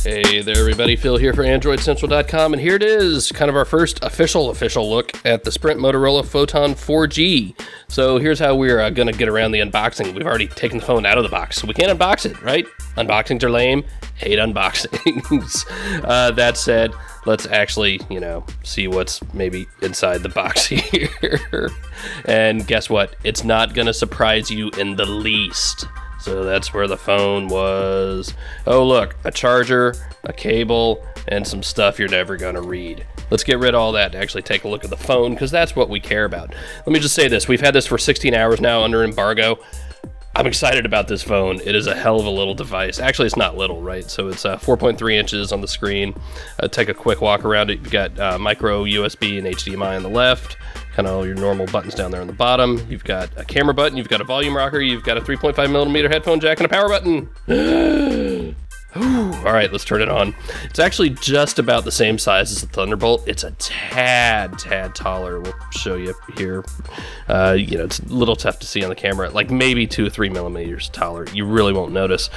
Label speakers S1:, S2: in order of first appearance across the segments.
S1: Hey there everybody, Phil here for AndroidCentral.com, and here it is, kind of our first official look at the Sprint Motorola Photon 4G. So here's how we're going to get around the unboxing. We've already taken the phone out of the box, so we can't unbox it, right? Unboxings are lame, hate unboxings. That said, let's actually, see what's maybe inside the box here. And guess what? It's not going to surprise you in the least. So that's where the phone was. Oh look, a charger, a cable, and some stuff you're never gonna read. Let's get rid of all that and actually take a look at the phone, because that's what we care about. Let me just say this, we've had this for 16 hours now under embargo. I'm excited about this phone. It is a hell of a little device. Actually, it's not little, right? So it's 4.3 inches on the screen. Take a quick walk around it. You've got micro USB and HDMI on the left. Kind of all your normal buttons down there on the bottom. You've got a camera button. You've got a volume rocker. You've got a 3.5 millimeter headphone jack and a power button. All right, let's turn it on. It's actually just about the same size as the Thunderbolt. It's a tad taller. We'll show you here. It's a little tough to see on the camera, like maybe 2 or 3 millimeters taller. You really won't notice.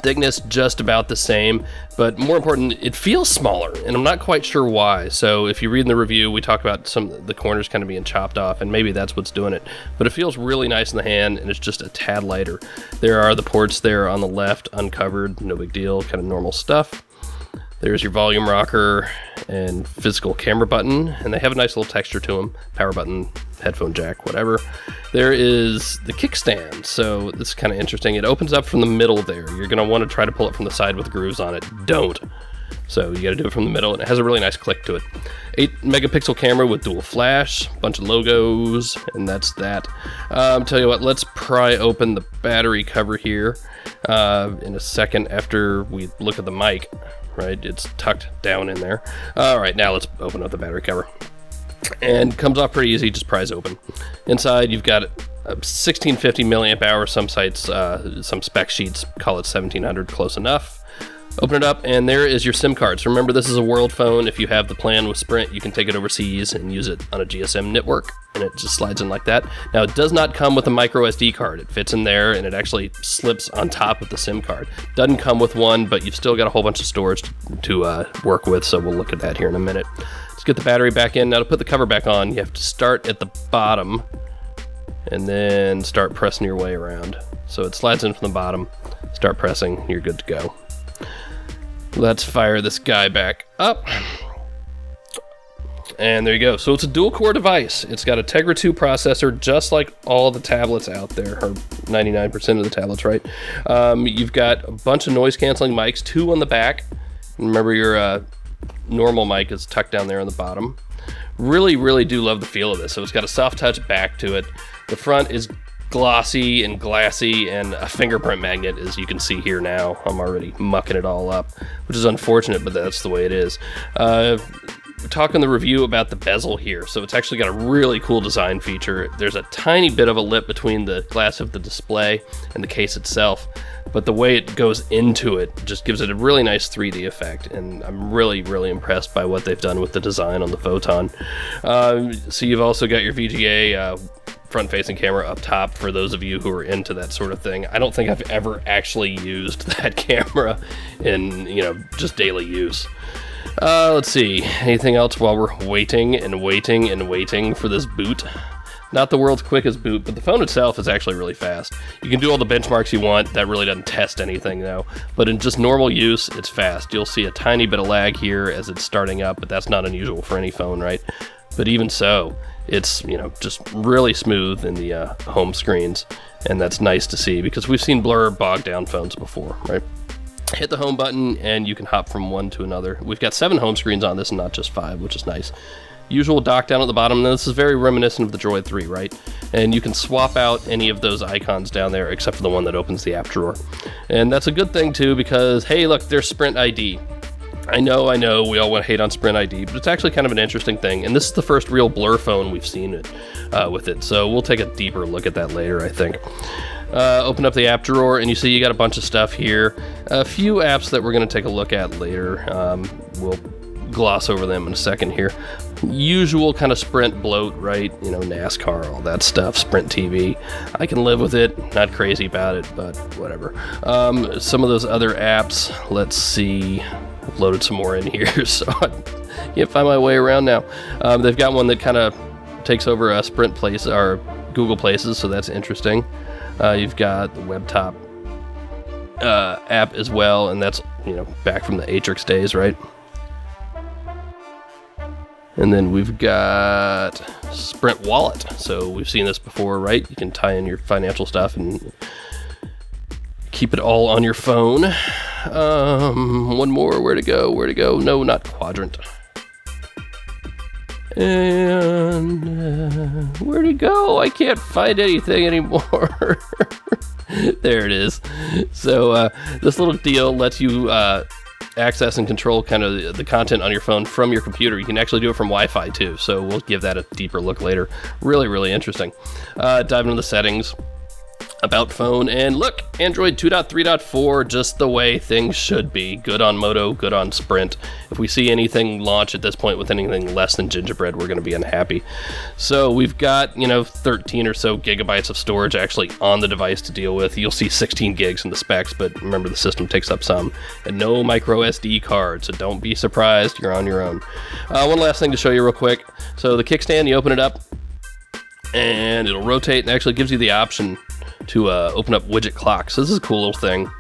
S1: Thickness just about the same, but more important, it feels smaller, and I'm not quite sure why. So if you read in the review, we talk about some of the corners kind of being chopped off, and maybe that's what's doing it. But it feels really nice in the hand, and it's just a tad lighter. There are the ports there on the left, uncovered, no big deal, kind of normal stuff. There's your volume rocker and physical camera button, and they have a nice little texture to them. Power button, headphone jack, whatever. There is the kickstand, so this is kind of interesting. It opens up from the middle there. You're going to want to try to pull it from the side with grooves on it. Don't. So you got to do it from the middle, and it has a really nice click to it. 8 megapixel camera with dual flash, bunch of logos, and that's that. Tell you what, let's pry open the battery cover here in a second after we look at the mic. Right, it's tucked down in there. All right, now let's open up the battery cover. And comes off pretty easy, just pries open. Inside, you've got a 1650 milliamp hour. Some sites, some spec sheets call it 1700, close enough. Open it up, and there is your SIM card. So remember, this is a world phone. If you have the plan with Sprint, you can take it overseas and use it on a GSM network, and it just slides in like that. Now, it does not come with a micro SD card. It fits in there, and it actually slips on top of the SIM card. Doesn't come with one, but you've still got a whole bunch of storage to work with, so we'll look at that here in a minute. Let's get the battery back in. Now, to put the cover back on, you have to start at the bottom and then start pressing your way around. So it slides in from the bottom. Start pressing. You're good to go. Let's fire this guy back up. And there you go. So it's a dual core device. It's got a Tegra 2 processor, just like all the tablets out there, or 99% of the tablets, right? You've got a bunch of noise canceling mics, 2 on the back. Remember, your normal mic is tucked down there on the bottom. Really do love the feel of this. So it's got a soft touch back to it. The front is glossy and glassy, and a fingerprint magnet, as you can see here now. I'm already mucking it all up, which is unfortunate, but that's the way it is. We're talking the review about the bezel here, so it's actually got a really cool design feature. There's a tiny bit of a lip between the glass of the display and the case itself, but the way it goes into it just gives it a really nice 3D effect, and I'm really impressed by what they've done with the design on the Photon. So you've also got your VGA front-facing camera up top for those of you who are into that sort of thing. I don't think I've ever actually used that camera in, just daily use. Let's see, anything else while we're waiting for this boot? Not the world's quickest boot, but the phone itself is actually really fast. You can do all the benchmarks you want. That really doesn't test anything though, but in just normal use, it's fast. You'll see a tiny bit of lag here as it's starting up, but that's not unusual for any phone, right? But even so, it's just really smooth in the home screens, and that's nice to see because we've seen blur bogged down phones before, right? Hit the home button and you can hop from one to another. We've got 7 home screens on this and not just 5, which is nice. Usual dock down at the bottom. Now, this is very reminiscent of the Droid 3, right? And you can swap out any of those icons down there except for the one that opens the app drawer. And that's a good thing too, because hey, look, there's Sprint ID. I know, we all want to hate on Sprint ID, but it's actually kind of an interesting thing, and this is the first real blur phone we've seen with it, so we'll take a deeper look at that later, I think. Open up the app drawer, and you see you got a bunch of stuff here. A few apps that we're going to take a look at later. We'll gloss over them in a second here. Usual kind of Sprint bloat, right? You know, NASCAR, all that stuff, Sprint TV. I can live with it, not crazy about it, but whatever. Some of those other apps, let's see, I've loaded some more in here, so I can't find my way around now. They've got one that kind of takes over Sprint Place, or Google Places, so that's interesting. You've got the WebTop app as well, and that's, you know, back from the Atrix days, right? And then we've got Sprint Wallet. So we've seen this before, right? You can tie in your financial stuff and keep it all on your phone. One more, where to go? No, not Quadrant. And where to go? I can't find anything anymore. There it is. So this little deal lets you access and control kind of the content on your phone from your computer. You can actually do it from Wi-Fi too, so we'll give that a deeper look later. Really, really interesting. Dive into the settings, about phone, and look, Android 2.3.4, just the way things should be. Good on Moto, good on Sprint. If we see anything launch at this point with anything less than Gingerbread, we're going to be unhappy. So we've got, 13 or so gigabytes of storage actually on the device to deal with. You'll see 16 gigs in the specs, but remember the system takes up some. And no micro SD card, so don't be surprised, you're on your own. One last thing to show you real quick. So the kickstand, you open it up, and it'll rotate, and actually gives you the option to open up widget clocks. So this is a cool little thing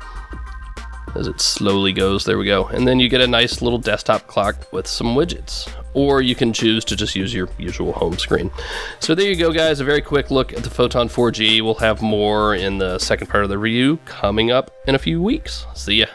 S1: as it slowly goes. There we go. And then you get a nice little desktop clock with some widgets. Or you can choose to just use your usual home screen. So there you go, guys. A very quick look at the Photon 4G. We'll have more in the second part of the review coming up in a few weeks. See ya.